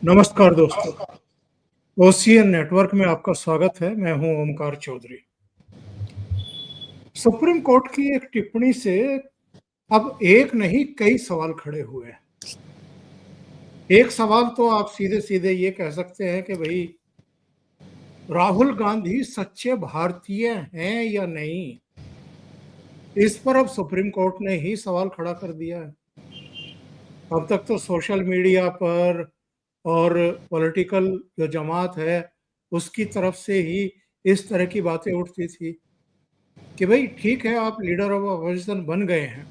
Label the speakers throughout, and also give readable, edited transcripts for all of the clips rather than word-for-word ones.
Speaker 1: नमस्कार दोस्तों, OCN network में आपका स्वागत है। मैं हूं ओमकार चौधरी। सुप्रीम कोर्ट की एक टिप्पणी से अब एक नहीं कई सवाल खड़े हुए हैं। एक सवाल तो आप सीधे सीधे ये कह सकते हैं कि भाई राहुल गांधी सच्चे भारतीय हैं या नहीं, इस पर अब सुप्रीम कोर्ट ने ही सवाल खड़ा कर दिया है। अब तक तो सोशल मीडिया पर और पॉलिटिकल जो जमात है उसकी तरफ से ही इस तरह की बातें उठती थी कि भाई ठीक है, आप लीडर ऑफ अपोजिशन बन गए हैं,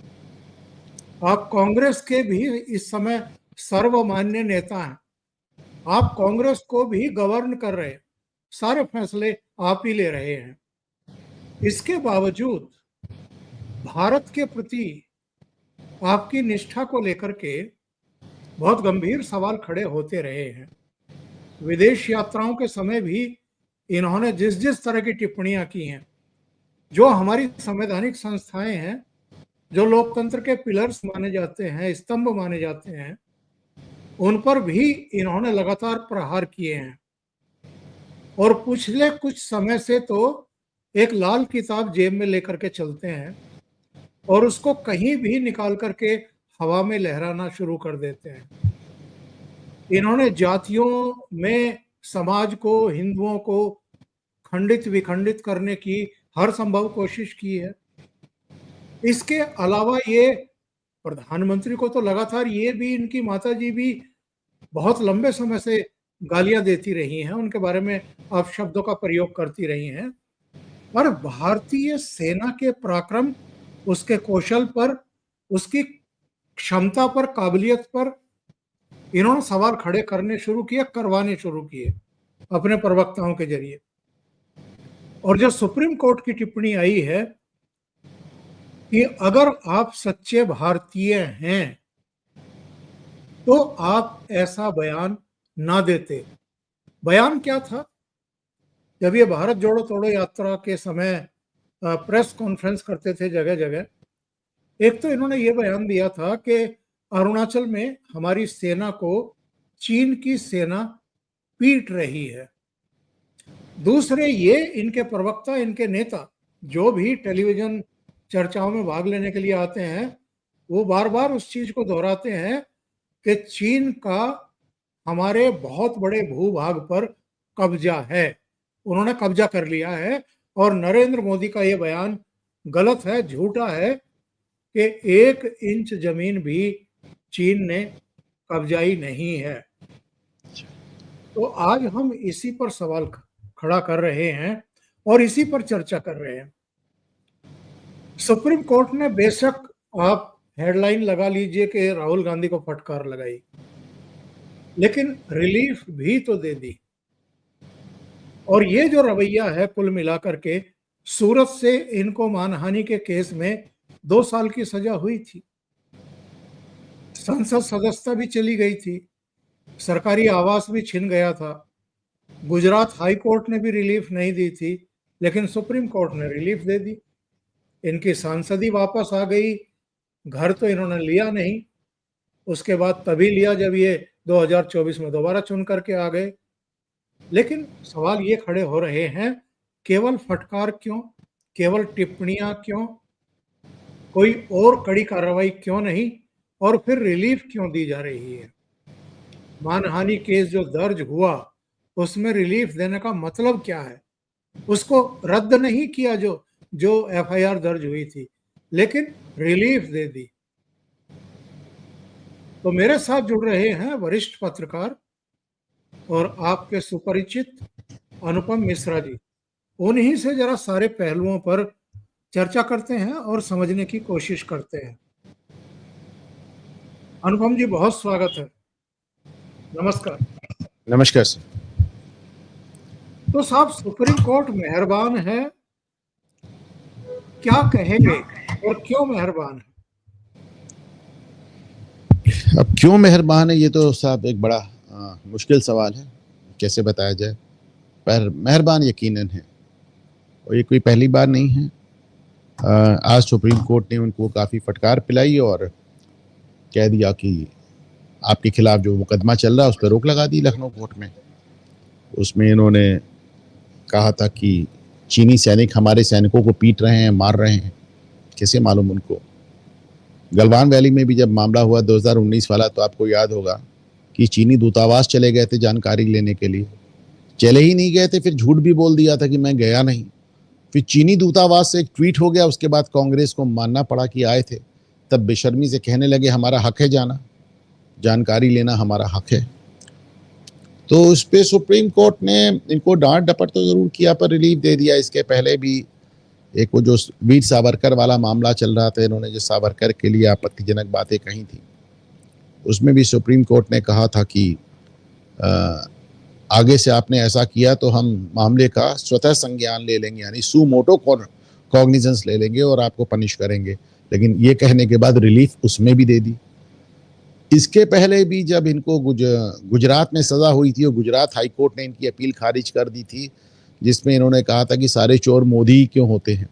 Speaker 1: आप कांग्रेस के भी इस समय सर्वमान्य नेता हैं, आप कांग्रेस को भी गवर्न कर रहे हैं, सारे फैसले आप ही ले रहे हैं। इसके बावजूद भारत के प्रति आपकी निष्ठा को लेकर के बहुत गंभीर सवाल खड़े होते रहे हैं। विदेश यात्राओं के समय भी इन्होंने जिस जिस तरह की टिप्पणियां की हैं, जो हमारी संवैधानिक संस्थाएं हैं, जो लोकतंत्र के पिलर्स माने जाते हैं, स्तंभ माने जाते हैं, उन पर भी इन्होंने लगातार प्रहार किए हैं। और पिछले कुछ समय से तो एक लाल किताब जेब में लेकर के चलते हैं और उसको कहीं भी निकाल करके हवा में लहराना शुरू कर देते हैं। इन्होंने जातियों में समाज को, हिंदुओं को खंडित विखंडित करने की हर संभव कोशिश की है। इसके अलावा ये प्रधानमंत्री को तो लगातार ये भी, इनकी माताजी भी बहुत लंबे समय से गालियां देती रही हैं, उनके बारे में अपशब्दों का प्रयोग करती रही हैं। पर भारतीय सेना के पराक्रम, उसके कौशल पर, उसकी क्षमता पर, काबिलियत पर इन्होंने सवाल खड़े करने शुरू किए, करवाने शुरू किए अपने प्रवक्ताओं के जरिए। और जो सुप्रीम कोर्ट की टिप्पणी आई है कि अगर आप सच्चे भारतीय हैं तो आप ऐसा बयान ना देते। बयान क्या था? जब ये भारत जोड़ो तोड़ो यात्रा के समय प्रेस कॉन्फ्रेंस करते थे जगह जगह, एक तो इन्होंने ये बयान दिया था कि अरुणाचल में हमारी सेना को चीन की सेना पीट रही है। दूसरे, ये इनके प्रवक्ता, इनके नेता जो भी टेलीविजन चर्चाओं में भाग लेने के लिए आते हैं, वो बार बार उस चीज को दोहराते हैं कि चीन का हमारे बहुत बड़े भूभाग पर कब्जा है, उन्होंने कब्जा कर लिया है। और नरेंद्र मोदी का ये बयान गलत है, झूठा है कि 1 इंच जमीन भी चीन ने कब्जाई नहीं है। तो आज हम इसी पर सवाल खड़ा कर रहे हैं और इसी पर चर्चा कर रहे हैं। सुप्रीम कोर्ट ने बेशक, आप हेडलाइन लगा लीजिए कि राहुल गांधी को फटकार लगाई, लेकिन रिलीफ भी तो दे दी। और ये जो रवैया है कुल मिलाकर के, सूरत से इनको मानहानि के केस में 2 साल की सजा हुई थी, संसद सदस्यता भी चली गई थी, सरकारी आवास भी छिन गया था, गुजरात हाई कोर्ट ने भी रिलीफ नहीं दी थी, लेकिन सुप्रीम कोर्ट ने रिलीफ दे दी। इनकी सांसदी वापस आ गई, घर तो इन्होंने लिया नहीं, उसके बाद तभी लिया जब ये 2024 में दोबारा चुन करके आ गए। लेकिन सवाल ये खड़े हो रहे हैं, केवल फटकार क्यों, केवल टिप्पणियां क्यों, कोई और कड़ी कार्रवाई क्यों नहीं, और फिर रिलीफ क्यों दी जा रही है? मानहानि केस जो दर्ज हुआ उसमें रिलीफ देने का मतलब क्या है? उसको रद्द नहीं किया जो एफआईआर दर्ज हुई थी, लेकिन रिलीफ दे दी। तो मेरे साथ जुड़ रहे हैं वरिष्ठ पत्रकार और आपके सुपरिचित अनुपम मिश्रा जी। उन्हीं से जरा सारे पहलुओं पर चर्चा करते हैं और समझने की कोशिश करते हैं। अनुपम जी, बहुत स्वागत है। नमस्कार।
Speaker 2: नमस्कार सर।
Speaker 1: तो साहब, सुप्रीम कोर्ट मेहरबान है, क्या कहेंगे और क्यों मेहरबान है?
Speaker 2: अब क्यों मेहरबान है, ये तो साहब एक बड़ा मुश्किल सवाल है, कैसे बताया जाए। पर मेहरबान यकीनन है, और ये कोई पहली बार नहीं है। आज सुप्रीम कोर्ट ने उनको काफ़ी फटकार पिलाई और कह दिया कि आपके खिलाफ जो मुकदमा चल रहा है उस पर रोक लगा दी लखनऊ कोर्ट में। उसमें इन्होंने कहा था कि चीनी सैनिक हमारे सैनिकों को पीट रहे हैं, मार रहे हैं, कैसे मालूम उनको। गलवान वैली में भी जब मामला हुआ 2019 वाला, तो आपको याद होगा कि चीनी दूतावास चले गए थे जानकारी लेने के लिए, चले ही नहीं गए थे, फिर झूठ भी बोल दिया था कि मैं गया नहीं। फिर चीनी दूतावास से एक ट्वीट हो गया, उसके बाद कांग्रेस को मानना पड़ा कि आए थे। तब बेशर्मी से कहने लगे हमारा हक है जाना, जानकारी लेना हमारा हक है। तो उस पर सुप्रीम कोर्ट ने इनको डांट डपट तो जरूर किया, पर रिलीफ दे दिया। इसके पहले भी एक वो जो वीर सावरकर वाला मामला चल रहा था, इन्होंने जो सावरकर के लिए आपत्तिजनक बातें कही थी, उसमें भी सुप्रीम कोर्ट ने कहा था कि आगे से आपने ऐसा किया तो हम मामले का स्वतः संज्ञान ले लेंगे, यानी सू मोटो कॉग्निजेंस ले लेंगे और आपको पनिश करेंगे। लेकिन ये कहने के बाद रिलीफ उसमें भी दे दी। इसके पहले भी जब इनको गुजरात में सजा हुई थी और गुजरात हाई कोर्ट ने इनकी अपील खारिज कर दी थी, जिसमें इन्होंने कहा था कि सारे चोर मोदी ही क्यों होते हैं,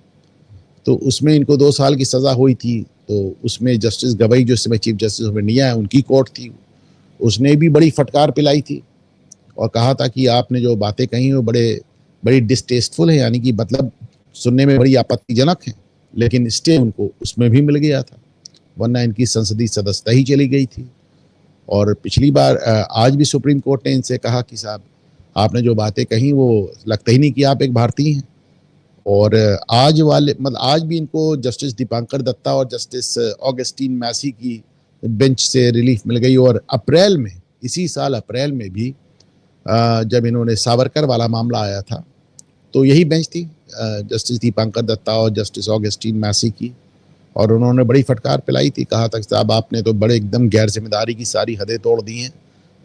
Speaker 2: तो उसमें इनको 2 साल की सजा हुई थी। तो उसमें जस्टिस गवई जो इस समय चीफ जस्टिस ऑफ इंडिया है, उनकी कोर्ट थी, उसने भी बड़ी फटकार पिलाई थी और कहा था कि आपने जो बातें कही वो बड़ी डिस्टेस्टफुल है, यानी कि मतलब सुनने में बड़ी आपत्तिजनक है। लेकिन स्टे उनको उसमें भी मिल गया था, वरना इनकी संसदीय सदस्यता ही चली गई थी। और पिछली बार आज भी सुप्रीम कोर्ट ने इनसे कहा कि साहब आपने जो बातें कही वो लगता ही नहीं कि आप एक भारतीय हैं। और आज भी इनको जस्टिस दीपांकर दत्ता और जस्टिस ऑगस्टीन मैसी की बेंच से रिलीफ मिल गई। और अप्रैल में, इसी साल अप्रैल में भी जब इन्होंने सावरकर वाला मामला आया था, तो यही बेंच थी जस्टिस दीपांकर दत्ता और जस्टिस ऑगस्टीन मैसी की, और उन्होंने बड़ी फटकार पिलाई थी। कहा था साहब आपने तो बड़े एकदम गैर जिम्मेदारी की सारी हदें तोड़ दी हैं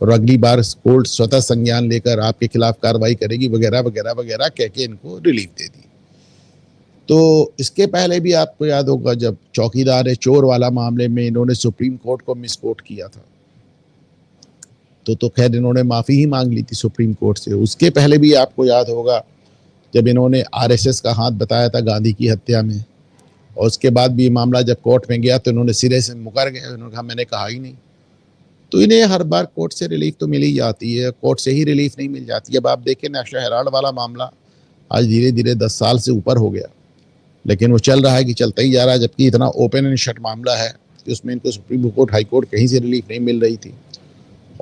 Speaker 2: और अगली बार कोर्ट स्वतः संज्ञान लेकर आपके खिलाफ कार्रवाई करेगी, वगैरह वगैरह वगैरह कह के इनको रिलीफ दे दी। तो इसके पहले भी आपको याद होगा जब चौकीदार चोर वाला मामले में इन्होंने सुप्रीम कोर्ट को मिसकोट किया था, तो खैर इन्होंने माफ़ी ही मांग ली थी सुप्रीम कोर्ट से। उसके पहले भी आपको याद होगा जब इन्होंने आरएसएस का हाथ बताया था गांधी की हत्या में, और उसके बाद भी मामला जब कोर्ट में गया तो इन्होंने सिरे से मुकर गए, उन्होंने कहा मैंने कहा ही नहीं। तो इन्हें हर बार कोर्ट से रिलीफ तो मिल ही जाती है, कोर्ट से ही रिलीफ नहीं मिल जाती। अब आप देखें नेशनल हेराल्ड वाला मामला आज धीरे धीरे 10 साल से ऊपर हो गया, लेकिन वो चल रहा है कि चलता ही जा रहा है, जबकि इतना ओपन एंड शट मामला है कि उसमें इनको सुप्रीम कोर्ट हाई कोर्ट कहीं से रिलीफ नहीं मिल रही थी।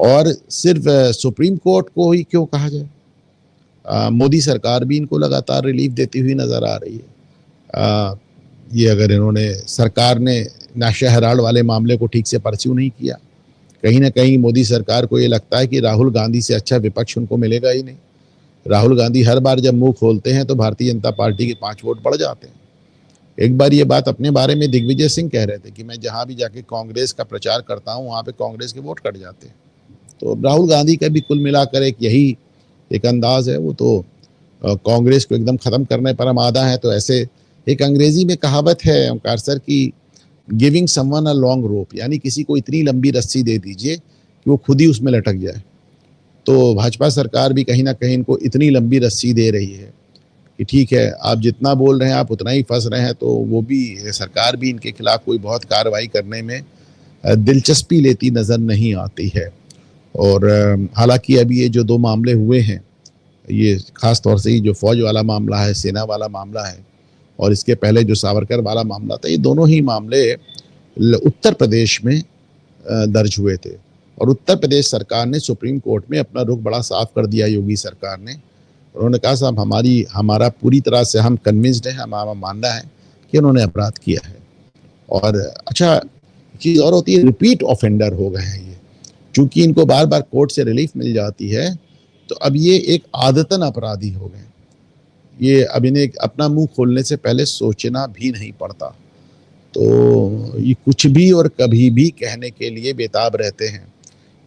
Speaker 2: और सिर्फ सुप्रीम कोर्ट को ही क्यों कहा जाए, मोदी सरकार भी इनको लगातार रिलीफ देती हुई नज़र आ रही है। ये अगर इन्होंने सरकार ने नेशनल हेराल्ड वाले मामले को ठीक से परस्यू नहीं किया, कहीं ना कहीं मोदी सरकार को ये लगता है कि राहुल गांधी से अच्छा विपक्ष उनको मिलेगा ही नहीं। राहुल गांधी हर बार जब मुंह खोलते हैं तो भारतीय जनता पार्टी के 5 वोट बढ़ जाते हैं। एक बार ये बात अपने बारे में दिग्विजय सिंह कह रहे थे कि मैं जहां भी जाके कांग्रेस का प्रचार करता हूं वहां पे कांग्रेस के वोट कट जाते हैं। तो राहुल गांधी का भी कुल मिलाकर एक यही एक अंदाज है, वो तो कांग्रेस को एकदम खत्म करने पर आमादा है। तो ऐसे एक अंग्रेजी में कहावत है ओंकार सर की, giving someone a long rope, यानी किसी को इतनी लंबी रस्सी दे दीजिए कि वो खुद ही उसमें लटक जाए। तो भाजपा सरकार भी कहीं ना कहीं इनको इतनी लंबी रस्सी दे रही है कि ठीक है आप जितना बोल रहे हैं आप उतना ही फंस रहे हैं। तो वो भी सरकार भी इनके खिलाफ कोई बहुत कार्रवाई करने में दिलचस्पी लेती नज़र नहीं आती है। और हालांकि अभी ये जो 2 मामले हुए हैं, ये खास तौर से जो फौज वाला मामला है, सेना वाला मामला है, और इसके पहले जो सावरकर वाला मामला था, ये दोनों ही मामले उत्तर प्रदेश में दर्ज हुए थे। और उत्तर प्रदेश सरकार ने सुप्रीम कोर्ट में अपना रुख बड़ा साफ कर दिया योगी सरकार ने। उन्होंने कहा साहब हमारा पूरी तरह से हम कन्विंस्ड है, हमारा मानना है कि उन्होंने अपराध किया है। और अच्छा चीज़ और होती है, रिपीट ऑफेंडर हो गए हैं ये, चूंकि इनको बार बार कोर्ट से रिलीफ मिल जाती है, तो अब ये एक आदतन अपराधी हो गए। ये अब इन्हें अपना मुंह खोलने से पहले सोचना भी नहीं पड़ता, तो ये कुछ भी और कभी भी कहने के लिए बेताब रहते हैं।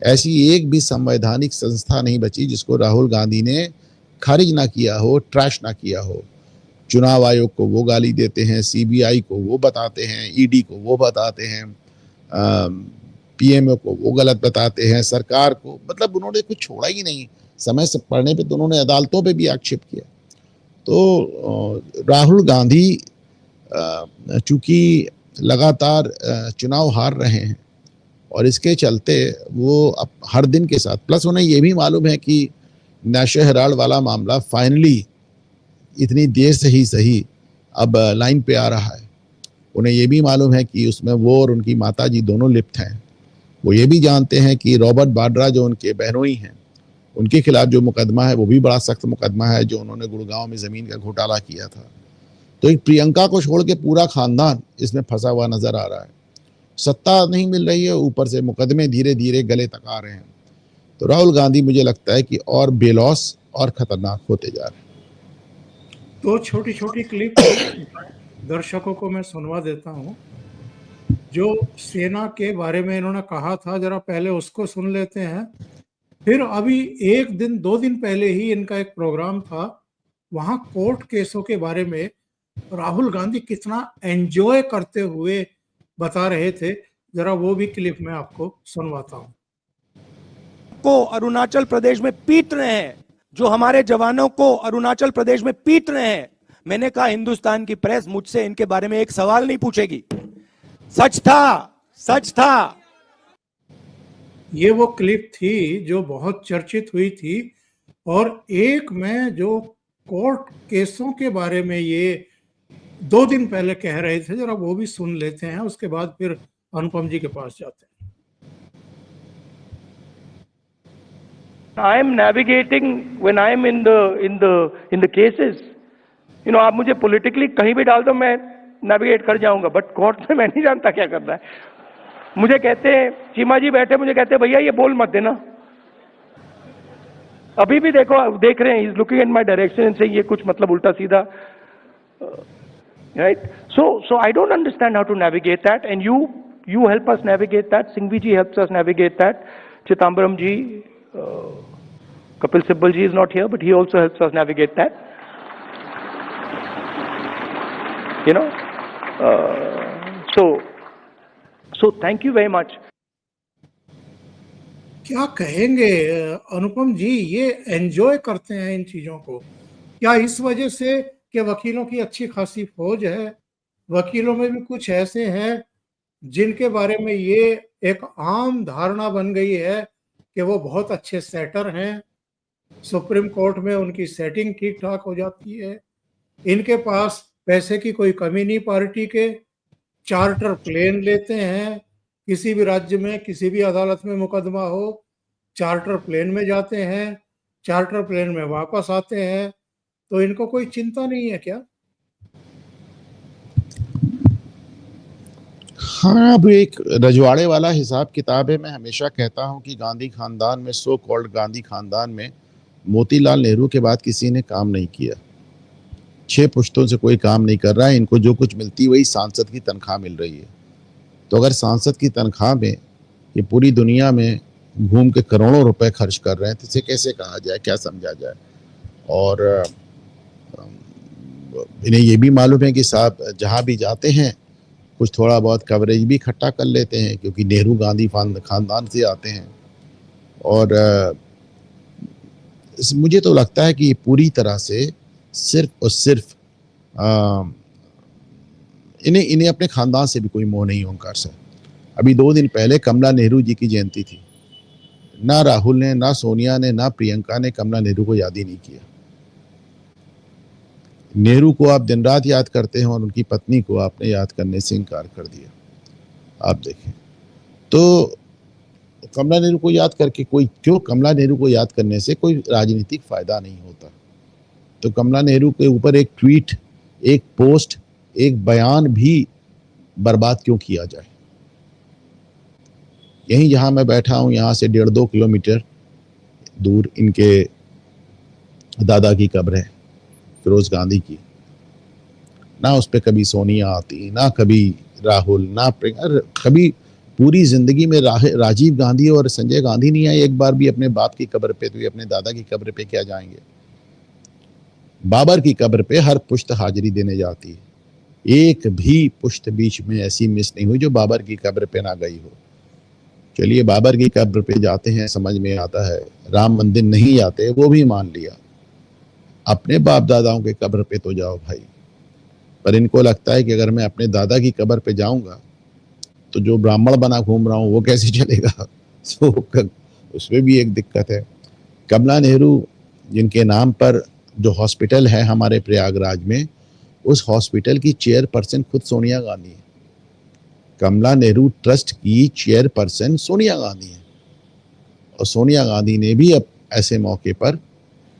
Speaker 2: ऐसी एक भी संवैधानिक संस्था नहीं बची जिसको राहुल गांधी ने खारिज ना किया हो, ट्रैश ना किया हो। चुनाव आयोग को वो गाली देते हैं, सीबीआई को वो बताते हैं, ईडी को वो बताते हैं, पीएमओ को वो गलत बताते हैं, सरकार को, मतलब उन्होंने कुछ छोड़ा ही नहीं। समय से पढ़ने पे तो उन्होंने अदालतों पे भी आक्षेप किया। तो राहुल गांधी चूंकि लगातार चुनाव हार रहे हैं, और इसके चलते वो अब हर दिन के साथ, प्लस उन्हें ये भी मालूम है कि नेशनल हेराल्ड वाला मामला फाइनली इतनी देर से ही सही अब लाइन पे आ रहा है। उन्हें ये भी मालूम है कि उसमें वो और उनकी माता जी दोनों लिप्त हैं। वो ये भी जानते हैं कि रॉबर्ट वाड्रा जो उनके बहनोई हैं, उनके खिलाफ जो मुकदमा है वो भी बड़ा सख्त मुकदमा है, जो उन्होंने गुड़गांव में ज़मीन का घोटाला किया था। तो एक प्रियंका को छोड़ के पूरा खानदान इसमें फंसा हुआ नजर आ रहा है। सत्ता नहीं मिल रही है, ऊपर से मुकदमे धीरे धीरे गले तक आ रहे हैं। तो राहुल गांधी मुझे लगता है कि और बेलौस और खतरनाक होते जा रहे हैं।
Speaker 1: तो छोटी छोटी क्लिप दर्शकों को मैं सुनवा देता हूँ। जो सेना के बारे में इन्होंने कहा था, जरा पहले उसको सुन लेते हैं। फिर अभी एक दिन 2 दिन पहले ही इनका एक प्रोग्राम था, वहां कोर्ट केसों के बारे में राहुल गांधी कितना एंजॉय करते हुए बता रहे थे। जरा वो भी क्लिप मैं आपको सुनवाता हूँ।
Speaker 3: को अरुणाचल प्रदेश में पीट रहे हैं, जो हमारे जवानों को अरुणाचल प्रदेश में पीट रहे हैं। मैंने कहा हिंदुस्तान की प्रेस मुझसे इनके बारे में एक सवाल नहीं पूछेगी। सच था, सच था।
Speaker 1: ये वो क्लिप थी जो बहुत चर्चित हुई थी। और एक में जो कोर्ट केसों के बारे में ये 2 दिन पहले कह रहे थे, जरा वो भी सुन लेते हैं, उसके बाद फिर अनुपम जी के पास जाते हैं।
Speaker 3: I am navigating when I am in the cases. You know, आप मुझे politically कहीं भी डाल दो, मैं navigate कर जाऊंगा, बट कोर्ट में मैं नहीं जानता क्या करना है। मुझे कहते हैं, चीमा जी बैठे, मुझे कहते हैं भैया ये बोल मत देना। अभी भी देखो, देख रहे हैं, he's looking in my direction and saying ये कुछ मतलब उल्टा सीधा, right? So I don't understand how to navigate that, and you help us navigate that. Singhvi ji helps us navigate that. Chithambaram ji, Kapil Sibal ji is not here, but he also helps us navigate that. You know, so thank you very much.
Speaker 1: क्या कहेंगे अनुपम जी, ये enjoy करते हैं इन चीजों को? क्या इस वजह से कि वकीलों की अच्छी खासी फौज है, वकीलों में भी कुछ ऐसे हैं जिनके बारे में ये एक आम धारणा बन गई है कि वो बहुत अच्छे सेटर हैं, सुप्रीम कोर्ट में उनकी सेटिंग ठीक ठाक हो जाती है, इनके पास पैसे की कोई कमी नहीं, पार्टी के चार्टर प्लेन लेते हैं, किसी भी राज्य में किसी भी अदालत में मुकदमा हो, चार्टर प्लेन में जाते हैं, चार्टर प्लेन में वापस आते हैं, तो इनको कोई चिंता नहीं है क्या?
Speaker 2: हाँ, अब एक रजवाड़े वाला हिसाब किताब है। मैं हमेशा कहता हूं कि गांधी खानदान में, सो कॉल्ड गांधी खानदान में, मोतीलाल नेहरू के बाद किसी ने काम नहीं किया। 6 पुश्तों से कोई काम नहीं कर रहा है। इनको जो कुछ मिलती वही सांसद की तनख्वाह मिल रही है। तो अगर सांसद की तनख्वाह में ये पूरी दुनिया में घूम के करोड़ों रुपए खर्च कर रहे हैं, तो इसे कैसे कहा जाए, क्या समझा जाए? और इन्हें ये भी मालूम है कि साहब जहाँ भी जाते हैं कुछ थोड़ा बहुत कवरेज भी इकट्ठा कर लेते हैं, क्योंकि नेहरू गांधी खानदान से आते हैं। और मुझे तो लगता है कि पूरी तरह से सिर्फ और सिर्फ इन्हें अपने खानदान से भी कोई मोह नहीं, ओंकार सर। अभी 2 दिन पहले कमला नेहरू जी की जयंती थी। ना राहुल ने, ना सोनिया ने, ना प्रियंका ने कमला नेहरू को याद ही नहीं किया। नेहरू को आप दिन रात याद करते हैं और उनकी पत्नी को आपने याद करने से इनकार कर दिया। आप देखें तो कमला नेहरू को याद करके कमला नेहरू को याद करने से कोई राजनीतिक फायदा नहीं होता। तो कमला नेहरू के ऊपर एक ट्वीट, एक पोस्ट, एक बयान भी बर्बाद क्यों किया जाए? यहीं जहां मैं बैठा हूं, यहां से 1.5-2 किलोमीटर दूर इनके दादा की कब्र है, फिरोज गांधी की। ना उस पर कभी सोनिया आती, ना कभी राहुल, ना प्रियंका। कभी पूरी जिंदगी में राजीव गांधी और संजय गांधी नहीं आए एक बार भी अपने बाप की कब्र पे, तो ये अपने दादा की कब्र पे क्या जाएंगे? बाबर की कब्र पे हर पुश्त हाजिरी देने जाती है। एक भी पुश्त बीच में ऐसी मिस नहीं हुई जो बाबर की कब्र पे ना गई हो। चलिए बाबर की कब्र पे जाते हैं, समझ में आता है। राम मंदिर नहीं जाते, वो भी मान लिया। अपने बाप दादाओं के कब्र पे तो जाओ भाई। पर इनको लगता है कि अगर मैं अपने दादा की कब्र पे जाऊंगा तो जो ब्राह्मण बना घूम रहा हूँ वो कैसे चलेगा? तो उसमें भी एक दिक्कत है। कमला नेहरू जिनके नाम पर जो हॉस्पिटल है हमारे प्रयागराज में, उस हॉस्पिटल की चेयरपर्सन खुद सोनिया गांधी है। कमला नेहरू ट्रस्ट की चेयरपर्सन सोनिया गांधी है, और सोनिया गांधी ने भी अब ऐसे मौके पर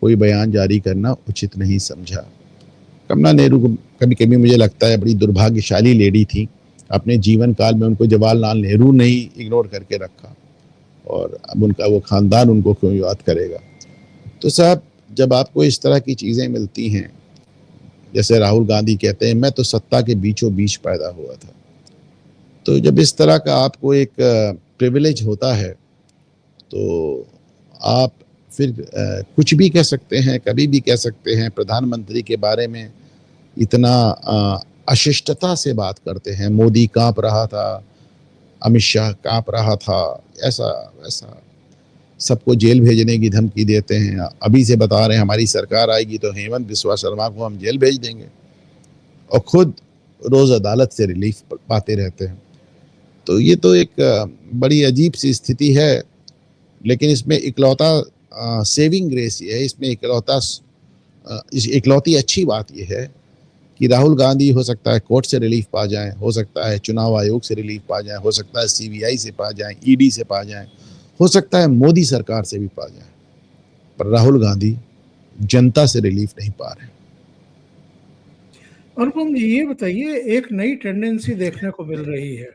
Speaker 2: कोई बयान जारी करना उचित नहीं समझा। कमला नेहरू को कभी कभी मुझे लगता है बड़ी दुर्भाग्यशाली लेडी थी। अपने जीवन काल में उनको जवाहरलाल नेहरू ने ही इग्नोर करके रखा, और अब उनका वो खानदान उनको क्यों याद करेगा। तो साहब, जब आपको इस तरह की चीज़ें मिलती हैं, जैसे राहुल गांधी कहते हैं मैं तो सत्ता के बीचों बीच पैदा हुआ था, तो जब इस तरह का आपको एक प्रिविलेज होता है तो आप फिर कुछ भी कह सकते हैं, कभी भी कह सकते हैं। प्रधानमंत्री के बारे में इतना अशिष्टता से बात करते हैं। मोदी कांप रहा था, अमित शाह कांप रहा था, ऐसा वैसा, सबको जेल भेजने की धमकी देते हैं। अभी से बता रहे हैं हमारी सरकार आएगी तो हेमंत बिस्वा शर्मा को हम जेल भेज देंगे, और खुद रोज अदालत से रिलीफ पाते रहते हैं। तो ये तो एक बड़ी अजीब सी स्थिति है। लेकिन इसमें इकलौता सेविंग ग्रेस ये है, इसमें इकलौती अच्छी बात यह है कि राहुल गांधी हो सकता है कोर्ट से रिलीफ पा जाएं, हो सकता है चुनाव आयोग से रिलीफ पा जाएं, हो सकता है सीबीआई से पा जाएं, ईडी से पा जाएं, हो सकता है मोदी सरकार से भी पा जाएं, पर राहुल गांधी जनता से रिलीफ नहीं पा रहे।
Speaker 1: अनुपम जी, ये बताइए, एक नई टेंडेंसी देखने को मिल रही है,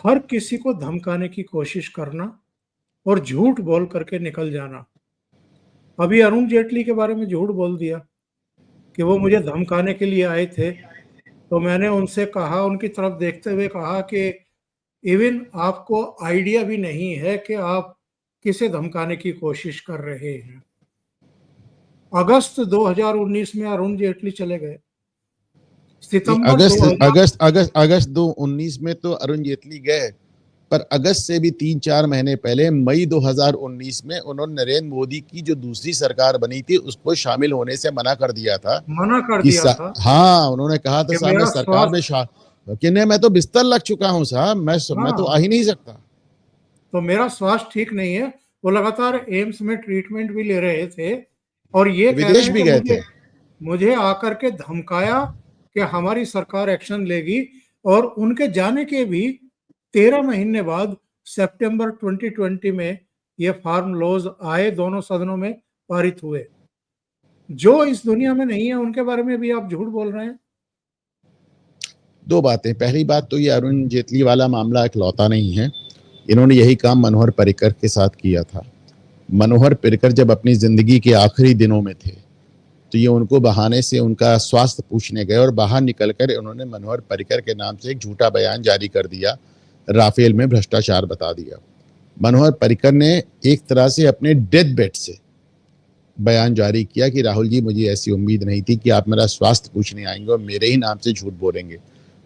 Speaker 1: हर किसी को धमकाने की कोशिश करना और झूठ बोल करके निकल जाना। अभी अरुण जेटली के बारे में झूठ बोल दिया कि वो मुझे धमकाने के लिए आए थे, तो मैंने उनसे कहा, उनकी तरफ देखते हुए कहा कि इवन आपको आइडिया भी नहीं है कि आप किसे धमकाने की कोशिश कर रहे हैं। अगस्त 2019 में अरुण जेटली चले गए। सितंबर
Speaker 2: अगस्त 2019 में तो अरुण जेटली गए, पर अगस्त से भी 3-4 महीने पहले मई 2019 में उन्होंने नरेंद्र मोदी की जो दूसरी सरकार बनी थी उसको शामिल होने से मना कर दिया था। हाँ, उन्होंने कहा था साहब मैं सरकार में कि नहीं, मैं तो बिस्तर लग चुका हूँ साहब, मैं तो आ ही नहीं सकता,
Speaker 1: तो मेरा स्वास्थ्य ठीक नहीं है। वो लगातार एम्स में ट्रीटमेंट भी ले रहे थे, और ये
Speaker 2: विदेश भी गए थे।
Speaker 1: मुझे आकर के धमकाया कि हमारी सरकार एक्शन लेगी, और उनके जाने के भी 13 महीने बाद सितंबर 2020 में ये फार्म लॉज आए, दोनों सदनों में पारित हुए। जो इस दुनिया में नहीं है उनके बारे में भी आप झूठ बोल रहे हैं।
Speaker 2: दो बातें, पहली बात तो ये अरुण जेटली वाला मामला इकलौता नहीं है। इन्होंने यही काम मनोहर पर्रिकर के साथ किया था। मनोहर पर्रिकर जब अपनी जिंदगी के आखिरी दिनों में थे तो ये उनको बहाने से उनका स्वास्थ्य पूछने गए, और बाहर निकलकर इन्होंने मनोहर पर्रिकर के नाम से एक झूठा बयान जारी कर दिया, राफेल में भ्रष्टाचार बता दिया। मनोहर पर्रिकर ने एक तरह से अपने डेथ बेड से बयान जारी किया कि राहुल जी, मुझे ऐसी उम्मीद नहीं थी कि आप मेरा स्वास्थ्य पूछने आएंगे और मेरे ही नाम से झूठ बोलेंगे।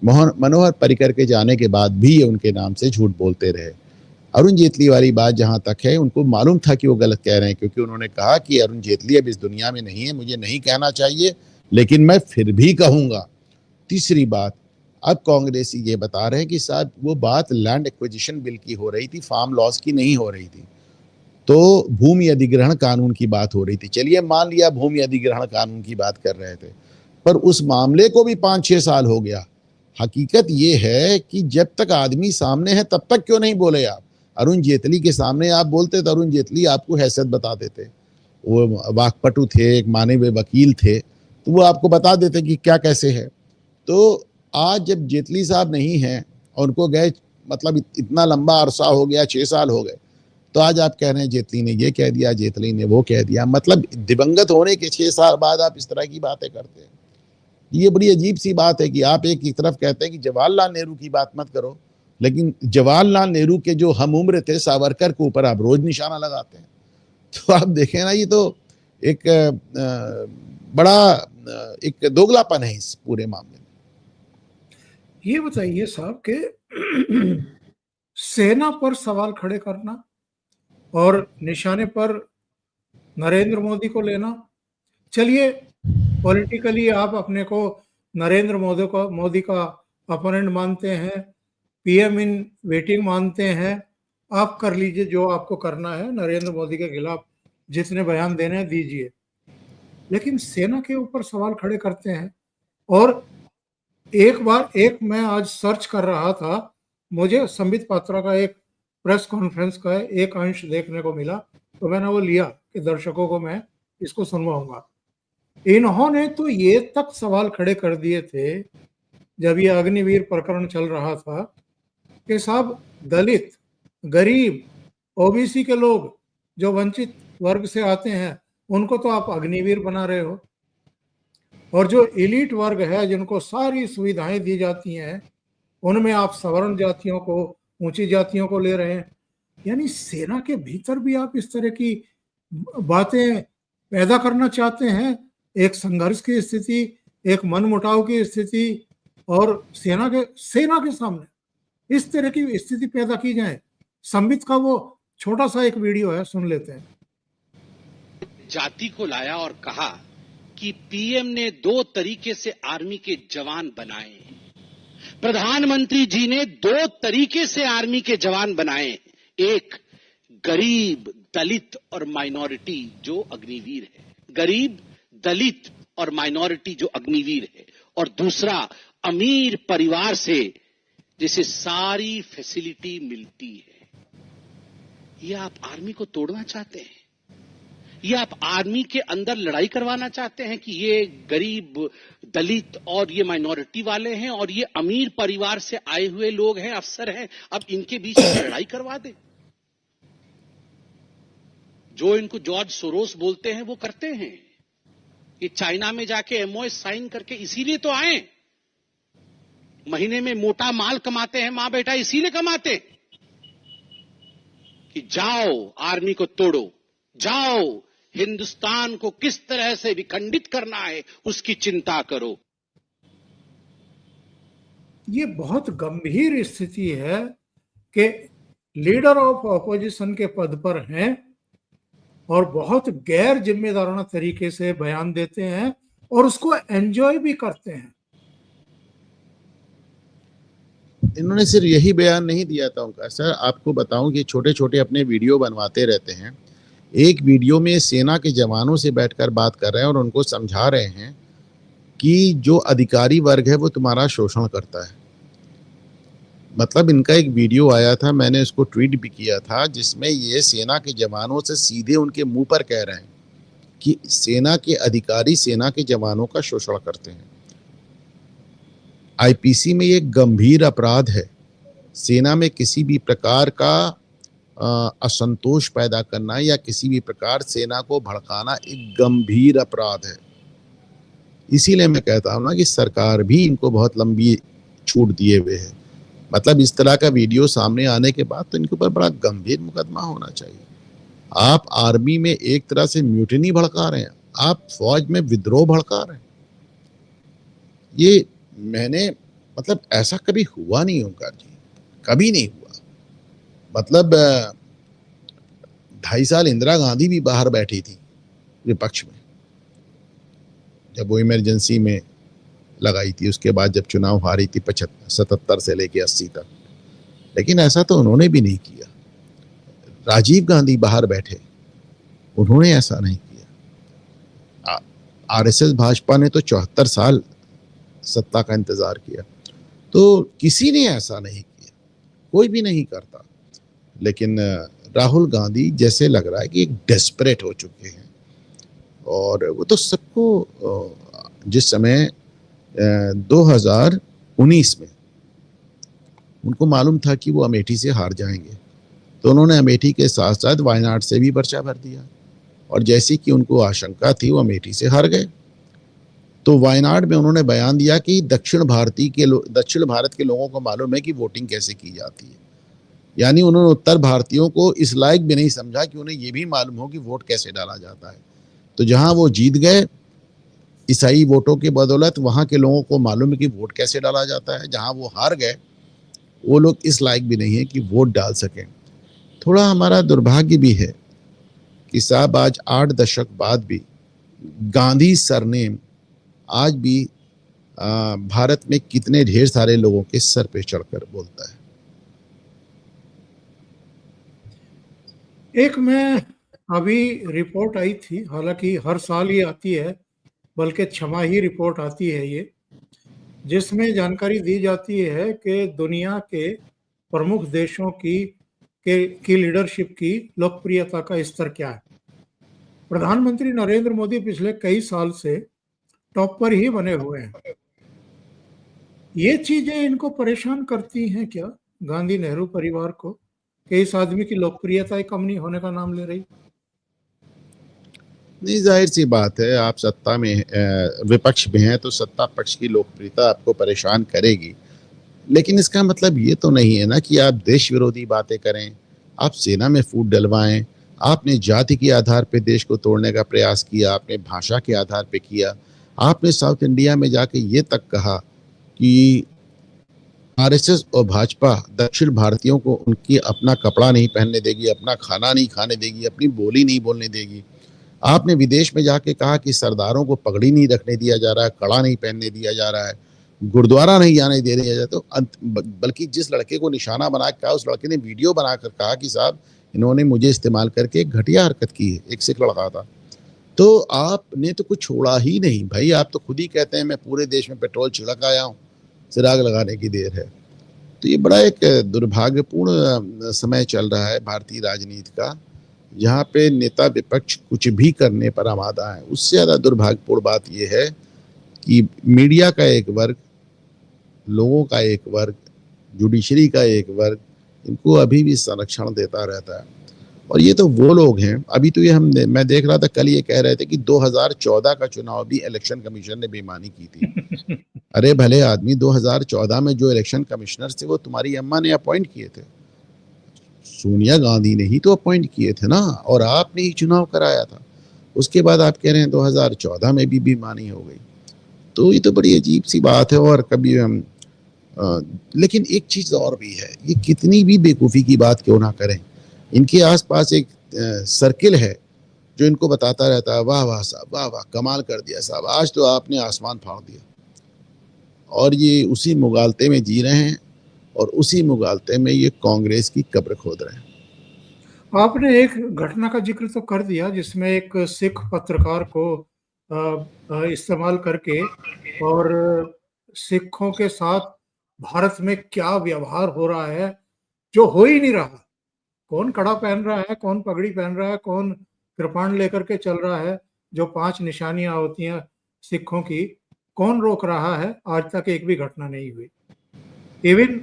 Speaker 2: मनोहर पर्रिकर के जाने के बाद भी ये उनके नाम से झूठ बोलते रहे। अरुण जेटली वाली बात जहां तक है, उनको मालूम था कि वो गलत कह रहे हैं, क्योंकि उन्होंने कहा कि अरुण जेटली अब इस दुनिया में नहीं है, मुझे नहीं कहना चाहिए लेकिन मैं फिर भी कहूंगा। तीसरी बात, अब कांग्रेसी ये बता रहे हैं कि साहब वो बात लैंड एक्विजिशन बिल की हो रही थी, फार्म लॉस की नहीं हो रही थी, तो भूमि अधिग्रहण कानून की बात हो रही थी। चलिए मान लिया भूमि अधिग्रहण कानून की बात कर रहे थे, पर उस मामले को भी 5-6 साल हो गया। हकीकत ये है कि जब तक आदमी सामने है तब तक क्यों नहीं बोले आप। अरुण जेटली के सामने आप बोलते तो अरुण जेटली आपको हैसियत बता देते, वो वाकपटु थे, एक माने हुए वकील थे, तो वो आपको बता देते कि क्या कैसे है। तो आज जब जेटली साहब नहीं हैं और उनको गए, मतलब इतना लंबा अरसा हो गया, 6 साल हो गए, तो आज आप कह रहे हैं जेटली ने ये कह दिया, जेटली ने वो कह दिया। मतलब दिवंगत होने के 6 साल बाद आप इस तरह की बातें करते हैं। ये बड़ी अजीब सी बात है कि आप एक तरफ कहते हैं कि जवाहरलाल नेहरू की बात मत करो, लेकिन जवाहरलाल नेहरू के जो हम उम्र थे सावरकर के ऊपर आप रोज निशाना लगाते हैं। तो आप देखें ना, ये तो एक बड़ा एक दोगलापन है इस पूरे मामले में।
Speaker 1: ये बताइए साहब के सेना पर सवाल खड़े करना और निशाने पर नरेंद्र मोदी को लेना, चलिए पॉलिटिकली आप अपने को नरेंद्र मोदी का अपोनेंट मानते हैं, पीएम इन वेटिंग मानते हैं, आप कर लीजिए जो आपको करना है, नरेंद्र मोदी के खिलाफ जितने बयान देने हैं दीजिए, लेकिन सेना के ऊपर सवाल खड़े करते हैं। और एक मैं आज सर्च कर रहा था, मुझे संबित पात्रा का एक प्रेस कॉन्फ्रेंस का एक अंश देखने को मिला, तो मैंने वो लिया कि दर्शकों को मैं इसको सुनवाऊंगा। इन्होंने तो ये तक सवाल खड़े कर दिए थे जब ये अग्निवीर प्रकरण चल रहा था कि साहब दलित, गरीब, ओबीसी के लोग जो वंचित वर्ग से आते हैं उनको तो आप अग्निवीर बना रहे हो, और जो एलीट वर्ग है जिनको सारी सुविधाएं दी जाती हैं उनमें आप सवर्ण जातियों को, ऊंची जातियों को ले रहे हैं। यानी सेना के भीतर भी आप इस तरह की बातें पैदा करना चाहते हैं, एक संघर्ष की स्थिति, एक मनमुटाव की स्थिति, और सेना के सामने इस तरह की स्थिति पैदा की जाए। संबित का वो छोटा सा एक वीडियो है, सुन लेते हैं।
Speaker 4: जाति को लाया और कहा कि पीएम ने 2 तरीके से आर्मी के जवान बनाए, प्रधानमंत्री जी ने 2 तरीके से आर्मी के जवान बनाए, एक गरीब, दलित और माइनॉरिटी जो अग्निवीर है, गरीब, दलित और माइनॉरिटी जो अग्निवीर है, और दूसरा अमीर परिवार से जिसे सारी फैसिलिटी मिलती है। ये आप आर्मी को तोड़ना चाहते हैं? ये आप आर्मी के अंदर लड़ाई करवाना चाहते हैं कि ये गरीब, दलित और ये माइनॉरिटी वाले हैं और ये अमीर परिवार से आए हुए लोग हैं, अफसर हैं, अब इनके बीच में लड़ाई करवा दे? जो इनको जॉर्ज सोरोस बोलते हैं वो करते हैं। ये चाइना में जाके एमओए साइन करके इसीलिए तो आए, महीने में मोटा माल कमाते हैं मां बेटा, इसीलिए कमाते कि जाओ आर्मी को तोड़ो, जाओ हिंदुस्तान को किस तरह से विखंडित करना है उसकी चिंता करो।
Speaker 1: ये बहुत गंभीर स्थिति है कि लीडर ऑफ ऑपोजिशन के पद पर हैं और बहुत गैर जिम्मेदाराना तरीके से बयान देते हैं और उसको एंजॉय भी करते हैं।
Speaker 2: इन्होंने सिर्फ यही बयान नहीं दिया था उनका, सर आपको बताऊं कि छोटे छोटे अपने वीडियो बनवाते रहते हैं। एक वीडियो में सेना के जवानों से बैठकर बात कर रहे हैं और उनको समझा रहे हैं कि जो अधिकारी वर्ग है वो तुम्हारा शोषण करता है। मतलब इनका एक वीडियो आया था, मैंने इसको ट्वीट भी किया था, जिसमें ये सेना के जवानों से सीधे उनके मुंह पर कह रहे हैं कि सेना के अधिकारी सेना के जवानों का शोषण करते हैं। आईपीसी में एक गंभीर अपराध है। सेना में किसी भी प्रकार का असंतोष पैदा करना या किसी भी प्रकार सेना को भड़काना एक गंभीर अपराध है। इसीलिए मैं कहता हूं ना कि सरकार भी इनको बहुत लंबी छूट दिए हुए है। मतलब इस तरह का वीडियो सामने आने के बाद तो इनके ऊपर बड़ा गंभीर मुकदमा होना चाहिए। आप आर्मी में एक तरह से म्यूटिनी भड़का रहे हैं, आप फौज में विद्रोह भड़का रहे हैं। ये मैंने मतलब ऐसा कभी हुआ नहीं ओंकार जी, कभी नहीं हुआ। मतलब 2.5 साल इंदिरा गांधी भी बाहर बैठी थी विपक्ष में, जब वो इमरजेंसी में लगाई थी। उसके बाद जब चुनाव हारी थी 77 से लेके 80 तक, लेकिन ऐसा तो उन्होंने भी नहीं किया। राजीव गांधी बाहर बैठे, उन्होंने ऐसा नहीं किया। आरएसएस भाजपा ने तो 74 साल सत्ता का इंतजार किया, तो किसी ने ऐसा नहीं किया, कोई भी नहीं करता। लेकिन राहुल गांधी जैसे लग रहा है कि एक डेस्परेट हो चुके हैं। और वो तो सबको, जिस समय 2019 में उनको मालूम था कि वो अमेठी से हार जाएंगे, तो उन्होंने अमेठी के साथ साथ वायनाड से भी पर्चा भर दिया, और जैसी कि उनको आशंका थी वो अमेठी से हार गए। तो वायनाड में उन्होंने बयान दिया कि दक्षिण भारत के लोगों को मालूम है कि वोटिंग कैसे की जाती है। यानी उन्होंने उत्तर भारतीयों को इस लायक भी नहीं समझा कि उन्हें ये भी मालूम हो कि वोट कैसे डाला जाता है। तो जहां वो जीत गए ईसाई वोटों की बदौलत, वहां के लोगों को मालूम है कि वोट कैसे डाला जाता है। जहां वो हार गए वो लोग इस लायक भी नहीं है कि वोट डाल सकें। थोड़ा हमारा दुर्भाग्य भी है कि साहब आज 8 दशक बाद भी गांधी सरनेम आज भी भारत में कितने ढेर सारे लोगों के सर पे चढ़कर बोलता है।
Speaker 1: एक मैं अभी रिपोर्ट आई थी, हालांकि हर साल ये आती है, बल्कि छमाही रिपोर्ट आती है ये, जिसमें जानकारी दी जाती है कि दुनिया के प्रमुख देशों की लीडरशिप की लोकप्रियता का स्तर क्या है। प्रधानमंत्री नरेंद्र मोदी पिछले कई साल से टॉप पर ही बने हुए हैं। ये चीजें इनको परेशान करती हैं क्या, गांधी नेहरू परिवार को, कि इस आदमी की लोकप्रियता कम नहीं होने का नाम ले रही?
Speaker 2: नहीं, जाहिर सी बात है, आप सत्ता में विपक्ष में हैं तो सत्ता पक्ष की लोकप्रियता आपको परेशान करेगी। लेकिन इसका मतलब ये तो नहीं है ना कि आप देश विरोधी बातें करें, आप सेना में फूट डलवाएं। आपने जाति के आधार पे देश को तोड़ने का प्रयास किया, आपने भाषा के आधार पे किया, आपने साउथ इंडिया में जाके ये तक कहा कि आरएसएस और भाजपा दक्षिण भारतीयों को उनकी अपना कपड़ा नहीं पहनने देगी, अपना खाना नहीं खाने देगी, अपनी बोली नहीं बोलने देगी। आपने विदेश में जाके कहा कि सरदारों को पगड़ी नहीं रखने दिया जा रहा है, कड़ा नहीं पहनने दिया जा रहा है, गुरुद्वारा नहीं जाने दे दिया जाता। तो बल्कि जिस लड़के को निशाना बना के कहा, उस लड़के ने वीडियो बनाकर कहा कि साहब इन्होंने मुझे इस्तेमाल करके एक घटिया हरकत की है। एक सिख लड़का था। तो आपने तो कुछ छोड़ा ही नहीं भाई। आप तो खुद ही कहते हैं मैं पूरे देश में पेट्रोल छिड़क आया हूँ, चिराग लगाने की देर है। तो ये बड़ा एक दुर्भाग्यपूर्ण समय चल रहा है भारतीय राजनीति का, जहाँ पे नेता विपक्ष कुछ भी करने पर आमादा है। उससे ज़्यादा दुर्भाग्यपूर्ण बात यह है कि मीडिया का एक वर्ग, लोगों का एक वर्ग, जुडिशरी का एक वर्ग इनको अभी भी संरक्षण देता रहता है। और ये तो वो लोग हैं, अभी तो ये मैं देख रहा था कल, ये कह रहे थे कि 2014 का चुनाव भी इलेक्शन कमीशन ने बेईमानी की थी। अरे भले आदमी, 2014 में जो इलेक्शन कमिश्नर थे वो तुम्हारी अम्मा ने अपॉइंट किए थे, सोनिया गांधी ने ही तो अपॉइंट किए थे ना, और आपने ही चुनाव कराया था। उसके बाद आप कह रहे हैं 2014 में भी बेईमानी हो गई। तो ये तो बड़ी अजीब सी बात है। और कभी लेकिन एक चीज और भी है, ये कितनी भी बेवकूफ़ी की बात क्यों ना करें, इनके आसपास एक सर्किल है जो इनको बताता रहता है वाह वाह साहब, वाह वाह कमाल कर दिया साहब, आज तो आपने आसमान फाड़ दिया। और ये उसी मुगालते में जी रहे हैं और उसी मुगालते में ये कांग्रेस की कब्र खोद रहे हैं।
Speaker 1: आपने एक घटना का जिक्र तो कर दिया जिसमें एक सिख पत्रकार को इस्तेमाल करके और सिखों के साथ भारत में क्या व्यवहार हो रहा है जो हो ही नहीं रहा। कौन कड़ा पहन रहा है, कौन पगड़ी पहन रहा है, कौन कृपाण लेकर के चल रहा है, जो 5 निशानियां होती हैं सिखों की, कौन रोक रहा है? आज तक एक भी घटना नहीं हुई। इवन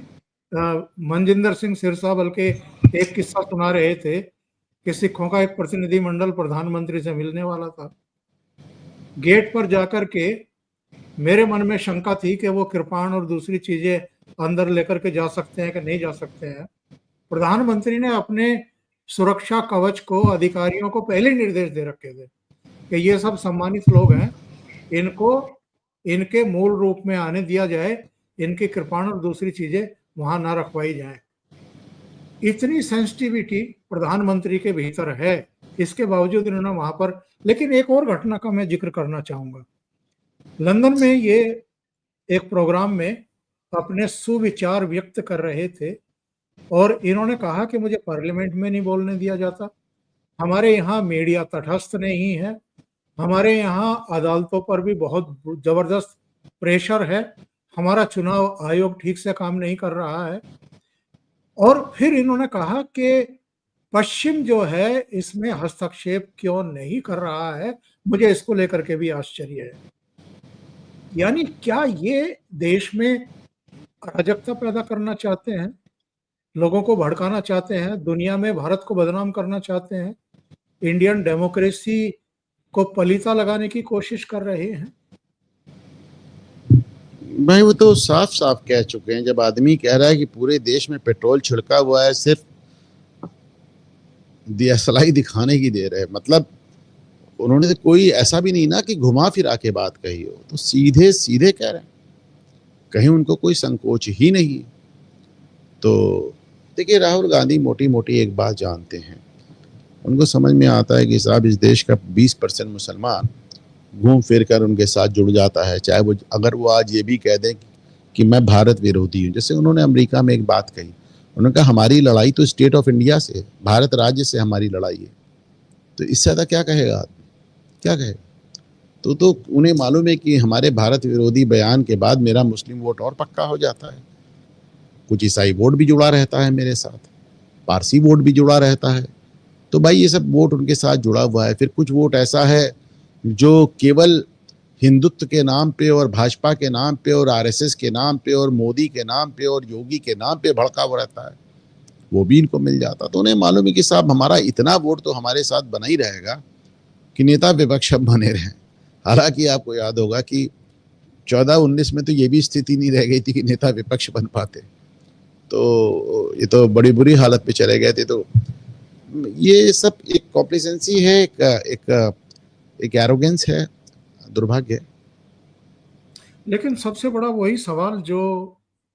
Speaker 1: मनजिंदर सिंह सिरसा बल्कि एक किस्सा सुना रहे थे कि सिखों का एक प्रतिनिधिमंडल प्रधानमंत्री से मिलने वाला था। गेट पर जाकर के मेरे मन में शंका थी कि वो कृपाण और दूसरी चीजें अंदर लेकर के जा सकते हैं कि नहीं जा सकते हैं। प्रधानमंत्री ने अपने सुरक्षा कवच को अधिकारियों को पहले निर्देश दे रखे थे कि ये सब सम्मानित लोग हैं, इनको इनके मूल रूप में आने दिया जाए, इनकी कृपाण और दूसरी चीजें वहां ना रखवाई जाए। इतनी सेंसिटिविटी प्रधानमंत्री के भीतर है, इसके बावजूद इन्होंने वहां पर। लेकिन एक और घटना का मैं जिक्र करना चाहूंगा। लंदन में ये एक प्रोग्राम में अपने सुविचार व्यक्त कर रहे थे और इन्होंने कहा कि मुझे पार्लियामेंट में नहीं बोलने दिया जाता, हमारे यहाँ मीडिया तटस्थ नहीं है, हमारे यहाँ अदालतों पर भी बहुत जबरदस्त प्रेशर है, हमारा चुनाव आयोग ठीक से काम नहीं कर रहा है। और फिर इन्होंने कहा कि पश्चिम जो है इसमें हस्तक्षेप क्यों नहीं कर रहा है, मुझे इसको लेकर के भी आश्चर्य है। यानी क्या ये देश में अराजकता पैदा करना चाहते हैं, लोगों को भड़काना चाहते हैं, दुनिया में भारत को बदनाम करना चाहते हैं, इंडियन डेमोक्रेसी को पलीता लगाने की कोशिश कर रहे हैं?
Speaker 2: भाई वो तो साफ साफ कह चुके हैं। जब आदमी कह रहा है कि पूरे देश में पेट्रोल छिड़का हुआ है, सिर्फ दियासलाई दिखाने की देर है, मतलब उन्होंने तो कोई ऐसा भी नहीं ना कि घुमा फिरा के बात कही हो, तो सीधे सीधे कह रहे हैं, कहीं उनको कोई संकोच ही नहीं। तो देखिए, राहुल गांधी मोटी मोटी एक बात जानते हैं, उनको समझ में आता है कि साहब इस देश का 20% मुसलमान घूम फिर कर उनके साथ जुड़ जाता है, चाहे वो अगर वो आज ये भी कह दें कि मैं भारत विरोधी हूँ। जैसे उन्होंने अमेरिका में एक बात कही, उन्होंने कहा हमारी लड़ाई तो स्टेट ऑफ इंडिया से, भारत राज्य से हमारी लड़ाई है। तो इससे ज़्यादा क्या कहेगा आदमी, क्या कहेगा? तो उन्हें मालूम है कि हमारे भारत विरोधी बयान के बाद मेरा मुस्लिम वोट और पक्का हो जाता है, कुछ ईसाई वोट भी जुड़ा रहता है मेरे साथ, पारसी वोट भी जुड़ा रहता है। तो भाई ये सब वोट उनके साथ जुड़ा हुआ है। फिर कुछ वोट ऐसा है जो केवल हिंदुत्व के नाम पे और भाजपा के नाम पे और आरएसएस के नाम पे और मोदी के नाम पे और योगी के नाम पे भड़का हुआ रहता है, वो भी इनको मिल जाता। तो उन्हें मालूम है कि साहब हमारा इतना वोट तो हमारे साथ बना ही रहेगा कि नेता विपक्ष अब बने रहें। हालांकि आपको याद होगा कि 14-19 में तो ये भी स्थिति नहीं रह गई थी कि नेता विपक्ष बन पाते, तो ये तो बड़ी बुरी हालत में चले गए थे। तो ये सब एक कॉम्प्लिसेंसी है, एक एरोगेंस है, दुर्भाग्य है।
Speaker 1: लेकिन सबसे बड़ा वही सवाल जो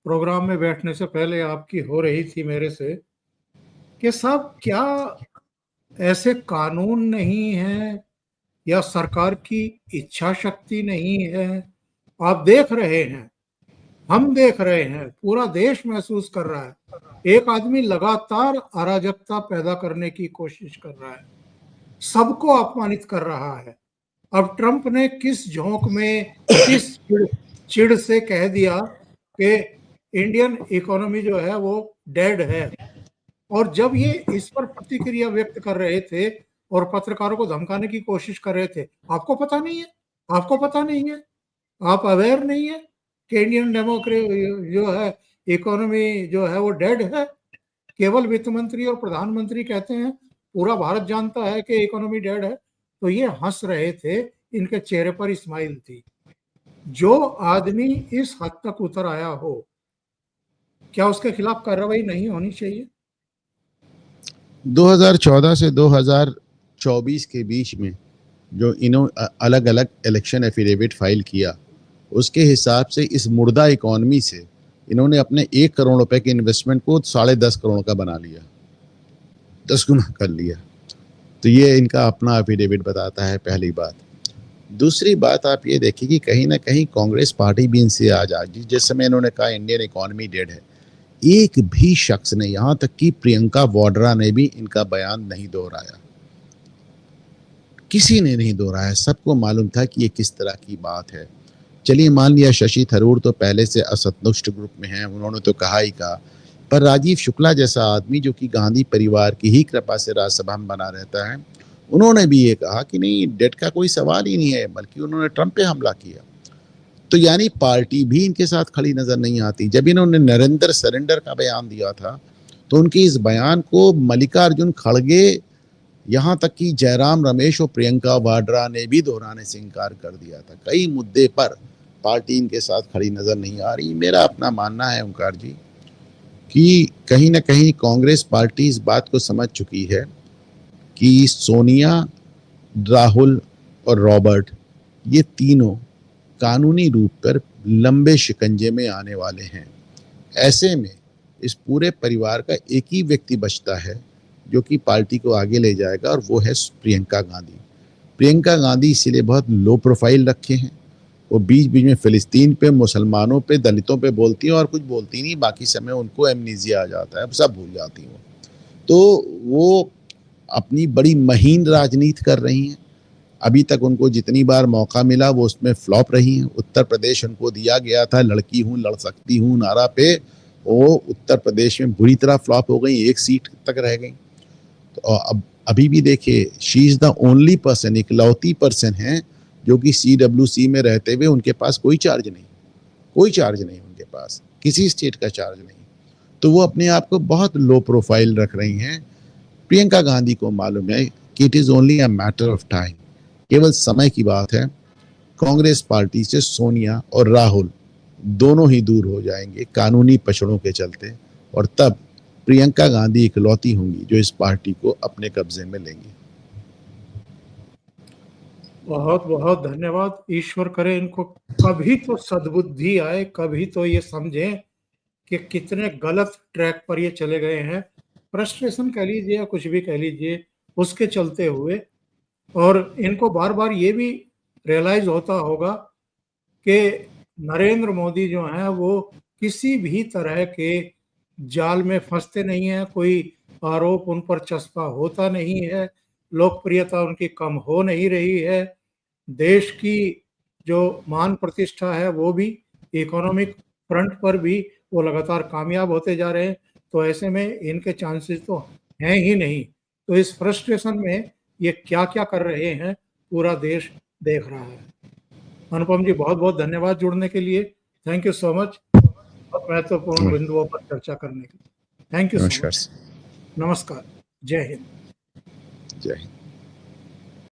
Speaker 1: प्रोग्राम में बैठने से पहले आपकी हो रही थी मेरे से, कि साहब क्या ऐसे कानून नहीं है या सरकार की इच्छा शक्ति नहीं है? आप देख रहे हैं, हम देख रहे हैं, पूरा देश महसूस कर रहा है, एक आदमी लगातार अराजकता पैदा करने की कोशिश कर रहा है, सबको अपमानित कर रहा है। अब ट्रंप ने किस झोंक में, किस चिढ़ से कह दिया कि इंडियन इकोनॉमी जो है वो डेड है, और जब ये इस पर प्रतिक्रिया व्यक्त कर रहे थे और पत्रकारों को धमकाने की कोशिश कर रहे थे, आपको पता नहीं है, आपको पता नहीं है, आप अवेयर नहीं है कि इंडियन डेमोक्रेसी जो है, इकोनॉमी जो है वो डेड है? केवल वित्त मंत्री और प्रधानमंत्री कहते हैं, पूरा भारत जानता है कि इकोनॉमी डेड है। तो ये हंस रहे थे, इनके चेहरे पर स्माइल थी। जो आदमी इस हद तक उतर आया हो, क्या उसके खिलाफ कार्रवाई नहीं होनी चाहिए?
Speaker 2: 2014 से 2024 के बीच में जो इन्होंने अलग अलग इलेक्शन एफिडेविट फाइल किया, उसके हिसाब से इस मुर्दा इकोनॉमी से इन्होंने अपने 1 करोड़ रुपए के इन्वेस्टमेंट को 10.5 करोड़ का बना लिया, 10 गुना कर लिया। तो ये इनका अपना एफिडेविट बताता है, पहली बात। दूसरी बात आप ये देखिए कि कहीं ना कहीं कांग्रेस पार्टी भी इनसे आज आगी। जिस समय इन्होंने कहा इंडियन इकोनॉमी डेड है, एक भी शख्स ने, यहां तक कि प्रियंका वाड्रा ने भी इनका बयान नहीं दोहराया, किसी ने नहीं दोहराया। सबको मालूम था कि ये किस तरह की बात है। चलिए मान लिया शशि थरूर तो पहले से असंतुष्ट ग्रुप में हैं, उन्होंने तो कहा ही कहा, पर राजीव शुक्ला जैसा आदमी जो कि गांधी परिवार की ही कृपा से राज्यसभा में बना रहता है, उन्होंने भी ये कहा कि नहीं, डेट का कोई सवाल ही नहीं है, बल्कि उन्होंने ट्रंप पे हमला किया। तो यानी पार्टी भी इनके साथ खड़ी नजर नहीं आती। जब इन्होंने नरेंद्र सरेंडर का बयान दिया था तो उनके इस बयान को मल्लिकार्जुन खड़गे, यहाँ तक कि जयराम रमेश और प्रियंका वाड्रा ने भी दोहराने से इनकार कर दिया था। कई मुद्दे पर पार्टी इनके साथ खड़ी नजर नहीं आ रही। मेरा अपना मानना है ओंकार जी कि कहीं ना कहीं कांग्रेस पार्टी इस बात को समझ चुकी है कि सोनिया, राहुल और रॉबर्ट, ये तीनों कानूनी रूप पर लंबे शिकंजे में आने वाले हैं। ऐसे में इस पूरे परिवार का एक ही व्यक्ति बचता है जो कि पार्टी को आगे ले जाएगा, और वो है प्रियंका गांधी। प्रियंका गांधी इसीलिए बहुत लो प्रोफाइल रखे हैं। वो बीच बीच में फिलिस्तीन पे, मुसलमानों पे, दलितों पे बोलती हैं और कुछ बोलती नहीं, बाकी समय उनको एमनीजिया आ जाता है, सब भूल जाती हैं। तो वो अपनी बड़ी महीन राजनीति कर रही हैं। अभी तक उनको जितनी बार मौका मिला वो उसमें फ्लॉप रही हैं। उत्तर प्रदेश उनको दिया गया था लड़की हूँ लड़ सकती हूँ नारा पे, वो उत्तर प्रदेश में बुरी तरह फ्लॉप हो गई, 1 सीट तक रह गई। तो अब अभी भी देखिए, she is the only person, इकलौती पर्सन है जो कि CWC में रहते हुए उनके पास कोई चार्ज नहीं, कोई चार्ज नहीं उनके पास, किसी स्टेट का चार्ज नहीं। तो वो अपने आप को बहुत लो प्रोफाइल रख रही हैं। प्रियंका गांधी को मालूम है कि it is only a matter of time, केवल समय की बात है। कांग्रेस पार्टी से सोनिया और राहुल दोनों ही दूर हो जाएंगे कानूनी पछड़ों के चलते, और तब प्रियंका गांधी इकलौती होंगी जो इस पार्टी को अपने कब्जे में लेंगी।
Speaker 1: बहुत बहुत धन्यवाद। ईश्वर करे इनको कभी तो सद्बुद्धि आए, कभी तो ये समझें कि कितने गलत ट्रैक पर ये चले गए हैं। फ्रस्ट्रेशन कह लीजिए या कुछ भी कह लीजिए, उसके चलते हुए। और इनको बार बार ये भी रियलाइज होता होगा कि नरेंद्र मोदी जो हैं वो किसी भी तरह के जाल में फंसते नहीं हैं, कोई आरोप उन पर चस्पा होता नहीं है, लोकप्रियता उनकी कम हो नहीं रही है, देश की जो मान प्रतिष्ठा है वो भी, इकोनॉमिक फ्रंट पर भी वो लगातार कामयाब होते जा रहे हैं। तो ऐसे में इनके चांसेस तो हैं ही नहीं। तो इस फ्रस्ट्रेशन में ये क्या क्या कर रहे हैं पूरा देश देख रहा है। अनुपम जी बहुत बहुत धन्यवाद जुड़ने के लिए। थैंक यू सो मच, बहुत महत्वपूर्ण बिंदुओं पर चर्चा करने के लिए। थैंक यू सो
Speaker 2: नमस्कार
Speaker 1: मच। नमस्कार। जय हिंद।
Speaker 2: जय हिंद।